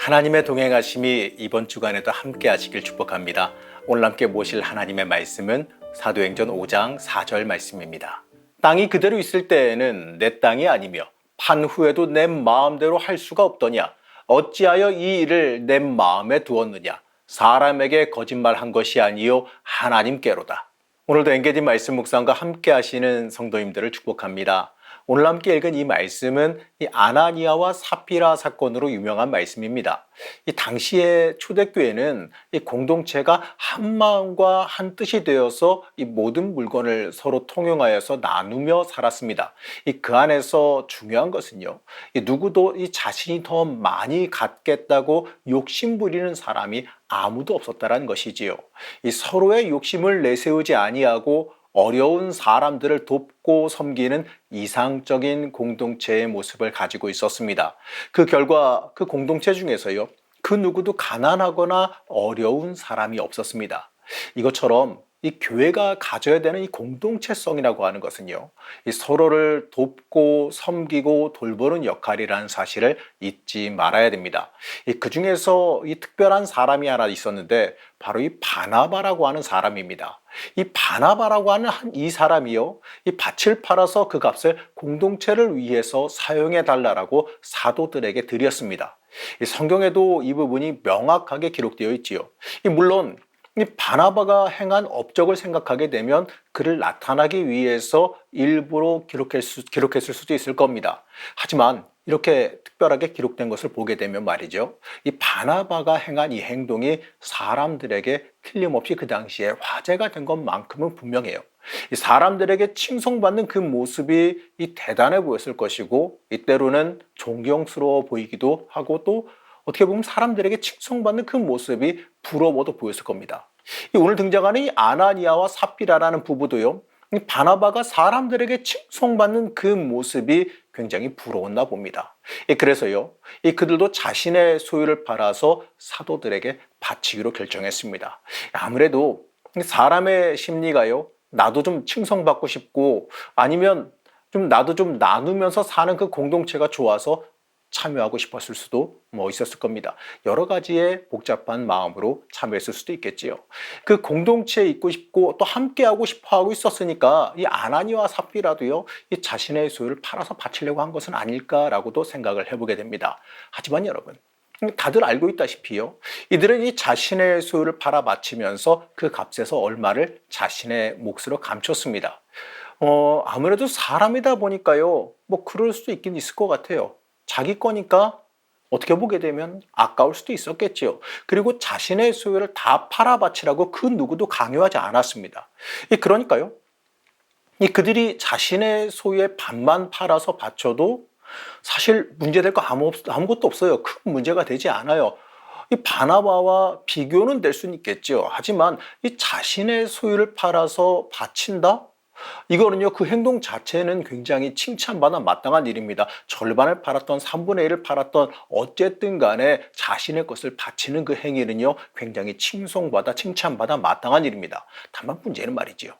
하나님의 동행하심이 이번 주간에도 함께 하시길 축복합니다. 오늘 함께 모실 하나님의 말씀은 사도행전 5장 4절 말씀입니다. 땅이 그대로 있을 때에는 내 땅이 아니며 판 후에도 내 마음대로 할 수가 없더냐. 어찌하여 이 일을 내 마음에 두었느냐. 사람에게 거짓말한 것이 아니요 하나님께로다. 오늘도 엔게디 말씀 묵상과 함께 하시는 성도님들을 축복합니다. 오늘 함께 읽은 이 말씀은 이 아나니아와 삽비라 사건으로 유명한 말씀입니다. 이 당시의 초대교회는 이 공동체가 한 마음과 한 뜻이 되어서 이 모든 물건을 서로 통용하여서 나누며 살았습니다. 그 안에서 중요한 것은요, 누구도 이 자신이 더 많이 갖겠다고 욕심 부리는 사람이 아무도 없었다는 것이지요. 이 서로의 욕심을 내세우지 아니하고 어려운 사람들을 돕고 섬기는 이상적인 공동체의 모습을 가지고 있었습니다. 그 결과 그 공동체 중에서요, 그 누구도 가난하거나 어려운 사람이 없었습니다. 이것처럼 이 교회가 가져야 되는 이 공동체성이라고 하는 것은요, 이 서로를 돕고 섬기고 돌보는 역할이라는 사실을 잊지 말아야 됩니다. 그 중에서 이 특별한 사람이 하나 있었는데 바로 이 바나바라고 하는 사람입니다. 이 바나바라고 하는 이 사람이요, 이 밭을 팔아서 그 값을 공동체를 위해서 사용해 달라고 사도들에게 드렸습니다. 이 성경에도 이 부분이 명확하게 기록되어 있지요. 물론 이 바나바가 행한 업적을 생각하게 되면 그를 나타나기 위해서 일부러 기록했을 수도 있을 겁니다. 하지만 이렇게 특별하게 기록된 것을 보게 되면 말이죠, 이 바나바가 행한 이 행동이 사람들에게 틀림없이 그 당시에 화제가 된 것만큼은 분명해요. 이 사람들에게 칭송받는 그 모습이 이 대단해 보였을 것이고, 이때로는 존경스러워 보이기도 하고, 또 어떻게 보면 사람들에게 칭송받는 그 모습이 부러워도 보였을 겁니다. 오늘 등장하는 이 아나니아와 삽비라라는 부부도요, 이 바나바가 사람들에게 칭송받는 그 모습이 굉장히 부러웠나 봅니다. 그래서요, 그들도 자신의 소유를 팔아서 사도들에게 바치기로 결정했습니다. 아무래도 사람의 심리가요, 나도 좀 칭송받고 싶고, 아니면 나도 좀 나누면서 사는 그 공동체가 좋아서 참여하고 싶었을 수도 있었을 겁니다. 여러 가지의 복잡한 마음으로 참여했을 수도 있겠지요. 그 공동체에 있고 싶고 또 함께하고 싶어 하고 있었으니까 이 아나니와 삽비라도요, 이 자신의 소유를 팔아서 바치려고 한 것은 아닐까라고도 생각을 해보게 됩니다. 하지만 여러분, 다들 알고 있다시피요, 이들은 이 자신의 소유를 팔아 바치면서 그 값에서 얼마를 자신의 몫으로 감췄습니다. 아무래도 사람이다 보니까요, 그럴 수도 있긴 있을 것 같아요. 자기 거니까 어떻게 보게 되면 아까울 수도 있었겠지요. 그리고 자신의 소유를 다 팔아 바치라고 그 누구도 강요하지 않았습니다. 그러니까요, 그들이 자신의 소유의 반만 팔아서 바쳐도 사실 문제될 거 아무것도 없어요. 큰 문제가 되지 않아요. 이 바나바와 비교는 될 수는 있겠죠. 하지만 이 자신의 소유를 팔아서 바친다? 이거는요, 그 행동 자체는 굉장히 칭찬받아 마땅한 일입니다. 절반을 팔았던 3분의 1을 팔았던 어쨌든 간에 자신의 것을 바치는 그 행위는요, 굉장히 칭찬받아 마땅한 일입니다. 다만 문제는 말이지요,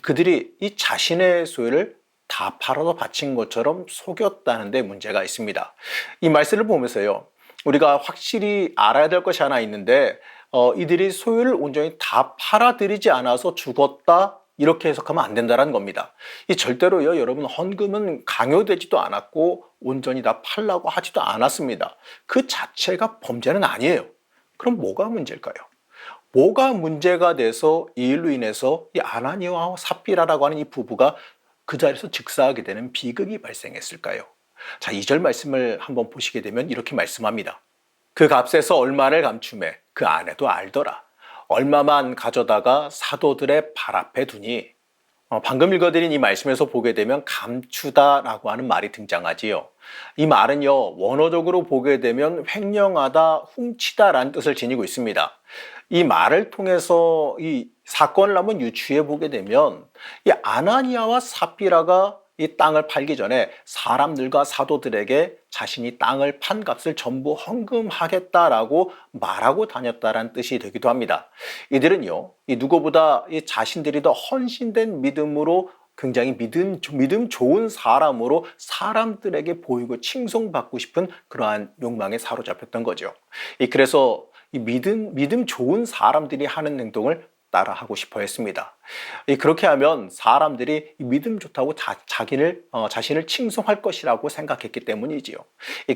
그들이 이 자신의 소유를 다 팔아서 바친 것처럼 속였다는 데 문제가 있습니다. 이 말씀을 보면서요, 우리가 확실히 알아야 될 것이 하나 있는데, 이들이 소유를 온전히 다 팔아들이지 않아서 죽었다, 이렇게 해석하면 안 된다는 겁니다. 절대로요, 여러분, 헌금은 강요되지도 않았고 온전히 다 팔라고 하지도 않았습니다. 그 자체가 범죄는 아니에요. 그럼 뭐가 문제일까요? 뭐가 문제가 돼서 이 일로 인해서 이 아나니아와 삽비라라고 하는 이 부부가 그 자리에서 즉사하게 되는 비극이 발생했을까요? 자, 2절 말씀을 한번 보시게 되면 이렇게 말씀합니다. 그 값에서 얼마를 감추매 그 아내도 알더라. 얼마만 가져다가 사도들의 발 앞에 두니. 방금 읽어드린 이 말씀에서 보게 되면 감추다라고 하는 말이 등장하지요. 이 말은요, 원어적으로 보게 되면 횡령하다, 훔치다라는 뜻을 지니고 있습니다. 이 말을 통해서 이 사건을 한번 유추해 보게 되면 이 아나니아와 삽비라가 이 땅을 팔기 전에 사람들과 사도들에게 자신이 땅을 판 값을 전부 헌금하겠다라고 말하고 다녔다라는 뜻이 되기도 합니다. 이들은요, 이 누구보다 이 자신들이 더 헌신된 믿음으로 굉장히 믿음 좋은 사람으로 사람들에게 보이고 칭송받고 싶은 그러한 욕망에 사로잡혔던 거죠. 그래서 이 믿음 좋은 사람들이 하는 행동을 따라하고 싶어 했습니다. 그렇게 하면 사람들이 믿음 좋다고 자신을 칭송할 것이라고 생각했기 때문이지요.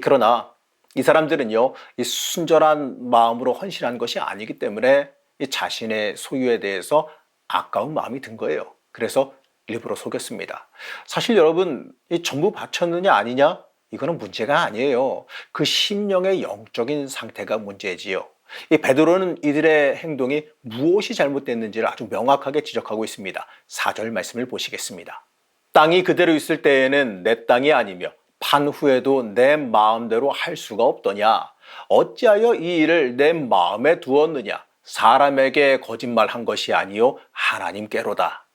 그러나 이 사람들은요, 이 순전한 마음으로 헌신한 것이 아니기 때문에 이 자신의 소유에 대해서 아까운 마음이 든 거예요. 그래서 일부러 속였습니다. 사실 여러분, 이 전부 바쳤느냐 아니냐? 이거는 문제가 아니에요. 그 심령의 영적인 상태가 문제지요. 이 베드로는 이들의 행동이 무엇이 잘못됐는지를 아주 명확하게 지적하고 있습니다. 4절 말씀을 보시겠습니다. 땅이 그대로 있을 때에는 내 땅이 아니며 판 후에도 내 마음대로 할 수가 없더냐? 어찌하여 이 일을 내 마음에 두었느냐? 사람에게 거짓말한 것이 아니요 하나님께로다.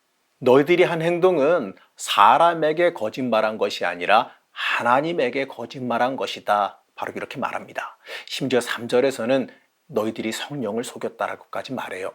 너희들이 한 행동은 사람에게 거짓말한 것이 아니라 하나님에게 거짓말한 것이다. 바로 이렇게 말합니다. 심지어 3절에서는 너희들이 성령을 속였다라고까지 말해요.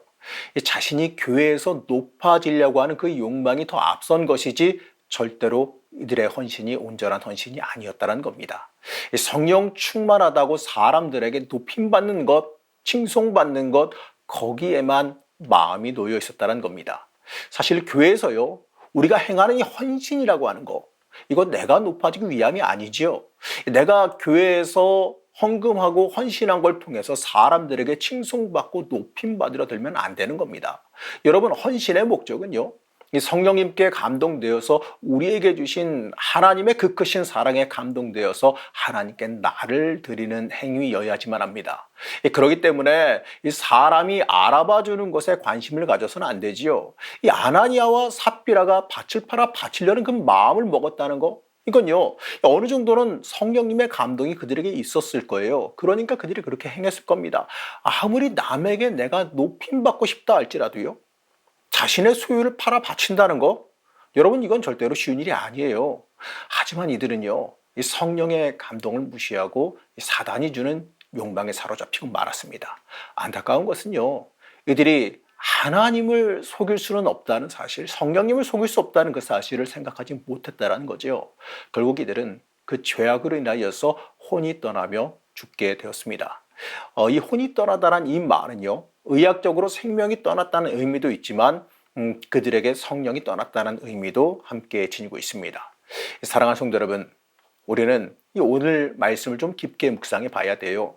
자신이 교회에서 높아지려고 하는 그 욕망이 더 앞선 것이지 절대로 이들의 헌신이 온전한 헌신이 아니었다는 겁니다. 성령 충만하다고 사람들에게 높임받는 것, 칭송받는 것, 거기에만 마음이 놓여 있었다는 겁니다. 사실 교회에서요, 우리가 행하는 이 헌신이라고 하는 거, 이건 내가 높아지기 위함이 아니지요. 내가 교회에서 헌금하고 헌신한 걸 통해서 사람들에게 칭송받고 높임받으려 들면 안 되는 겁니다. 여러분, 헌신의 목적은요, 이 성령님께 감동되어서 우리에게 주신 하나님의 그 크신 사랑에 감동되어서 하나님께 나를 드리는 행위여야지만 합니다. 그렇기 때문에 이 사람이 알아봐 주는 것에 관심을 가져서는 안 되지요. 이 아나니아와 삽비라가 밭을 팔아 바치려는 그 마음을 먹었다는 거, 이건요, 어느 정도는 성령님의 감동이 그들에게 있었을 거예요. 그러니까 그들이 그렇게 행했을 겁니다. 아무리 남에게 내가 높임받고 싶다 할지라도요, 자신의 소유를 팔아 바친다는 거, 여러분, 이건 절대로 쉬운 일이 아니에요. 하지만 이들은요, 이 성령의 감동을 무시하고 사단이 주는 욕망에 사로잡히고 말았습니다. 안타까운 것은요, 이들이 하나님을 속일 수는 없다는 사실, 성령님을 속일 수 없다는 그 사실을 생각하지 못했다는 거죠. 결국 이들은 그 죄악으로 인하여서 혼이 떠나며 죽게 되었습니다. 이 혼이 떠나다란 이 말은요, 의학적으로 생명이 떠났다는 의미도 있지만 그들에게 성령이 떠났다는 의미도 함께 지니고 있습니다. 사랑하는 성도 여러분, 우리는 이 오늘 말씀을 좀 깊게 묵상해 봐야 돼요.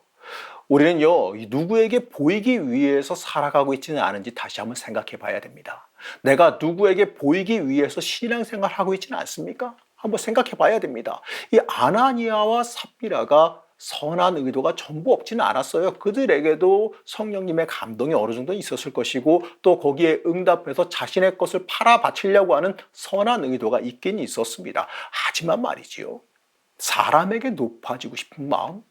우리는요, 누구에게 보이기 위해서 살아가고 있지는 않은지 다시 한번 생각해 봐야 됩니다. 내가 누구에게 보이기 위해서 신앙생활을 하고 있지는 않습니까? 한번 생각해 봐야 됩니다. 이 아나니아와 삽비라가 선한 의도가 전부 없지는 않았어요. 그들에게도 성령님의 감동이 어느 정도 있었을 것이고, 또 거기에 응답해서 자신의 것을 팔아 바치려고 하는 선한 의도가 있긴 있었습니다. 하지만 말이지요, 사람에게 높아지고 싶은 마음,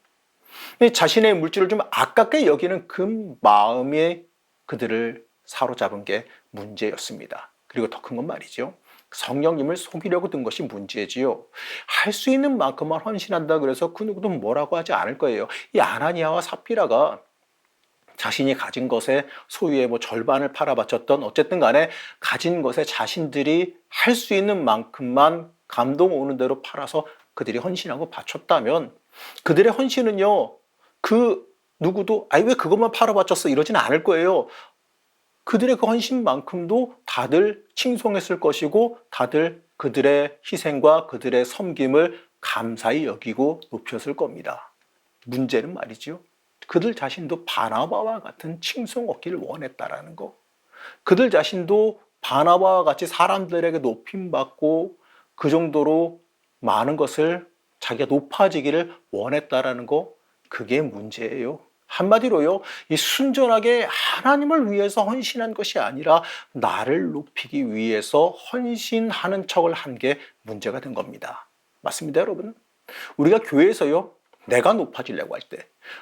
자신의 물질을 좀 아깝게 여기는 그 마음이 그들을 사로잡은 게 문제였습니다. 그리고 더 큰 건 말이죠, 성령님을 속이려고 든 것이 문제지요. 할 수 있는 만큼만 헌신한다 그래서 그 누구도 뭐라고 하지 않을 거예요. 이 아나니아와 삽비라가 자신이 가진 것의 소유의 절반을 팔아바쳤던, 어쨌든 간에 가진 것에 자신들이 할 수 있는 만큼만 감동 오는 대로 팔아서 그들이 헌신하고 바쳤다면, 그들의 헌신은요, 그 누구도 왜 그것만 팔아바쳤어 이러진 않을 거예요. 그들의 그 헌신만큼도 다들 칭송했을 것이고, 다들 그들의 희생과 그들의 섬김을 감사히 여기고 높였을 겁니다. 문제는 말이죠, 그들 자신도 바나바와 같은 칭송 얻기를 원했다라는 거. 그들 자신도 바나바와 같이 사람들에게 높임받고 그 정도로 많은 것을 자기가 높아지기를 원했다라는 거, 그게 문제예요. 한마디로요, 이 순전하게 하나님을 위해서 헌신한 것이 아니라 나를 높이기 위해서 헌신하는 척을 한 게 문제가 된 겁니다. 맞습니다, 여러분? 우리가 교회에서요, 내가 높아지려고 할 때,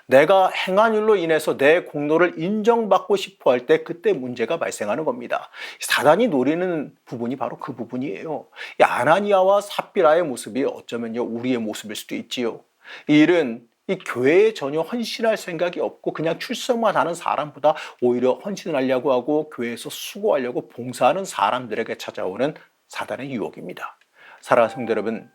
내가 행한 일로 인해서 내 공로를 인정받고 싶어 할 때, 그때 문제가 발생하는 겁니다. 사단이 노리는 부분이 바로 그 부분이에요. 이 아나니아와 삽비라의 모습이 어쩌면요, 우리의 모습일 수도 있지요. 이 일은 이 교회에 전혀 헌신할 생각이 없고 그냥 출석만 하는 사람보다 오히려 헌신을 하려고 하고 교회에서 수고하려고 봉사하는 사람들에게 찾아오는 사단의 유혹입니다. 사랑하는 성도 여러분,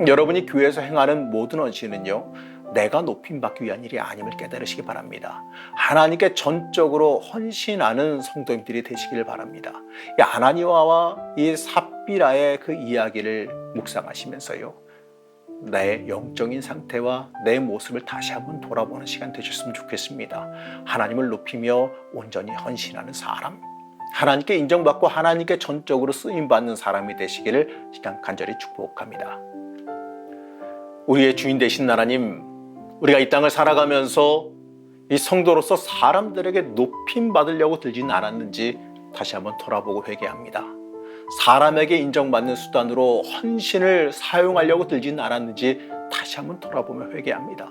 여러분이 교회에서 행하는 모든 헌신은요, 내가 높임받기 위한 일이 아님을 깨달으시기 바랍니다. 하나님께 전적으로 헌신하는 성도님들이 되시기를 바랍니다. 이 아나니아와 이 삽비라의 그 이야기를 묵상하시면서요, 내 영적인 상태와 내 모습을 다시 한번 돌아보는 시간 되셨으면 좋겠습니다. 하나님을 높이며 온전히 헌신하는 사람, 하나님께 인정받고 하나님께 전적으로 쓰임받는 사람이 되시기를 간절히 축복합니다. 우리의 주인 되신 하나님, 우리가 이 땅을 살아가면서 이 성도로서 사람들에게 높임 받으려고 들지는 않았는지 다시 한번 돌아보고 회개합니다. 사람에게 인정받는 수단으로 헌신을 사용하려고 들지는 않았는지 다시 한번 돌아보며 회개합니다.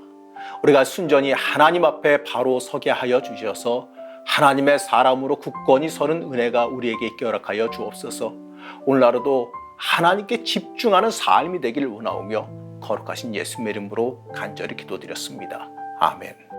우리가 순전히 하나님 앞에 바로 서게 하여 주셔서 하나님의 사람으로 굳건히 서는 은혜가 우리에게 있게 허락하여 주옵소서. 오늘 하루도 하나님께 집중하는 삶이 되기를 원하오며 거룩하신 예수님의 이름으로 간절히 기도드렸습니다. 아멘.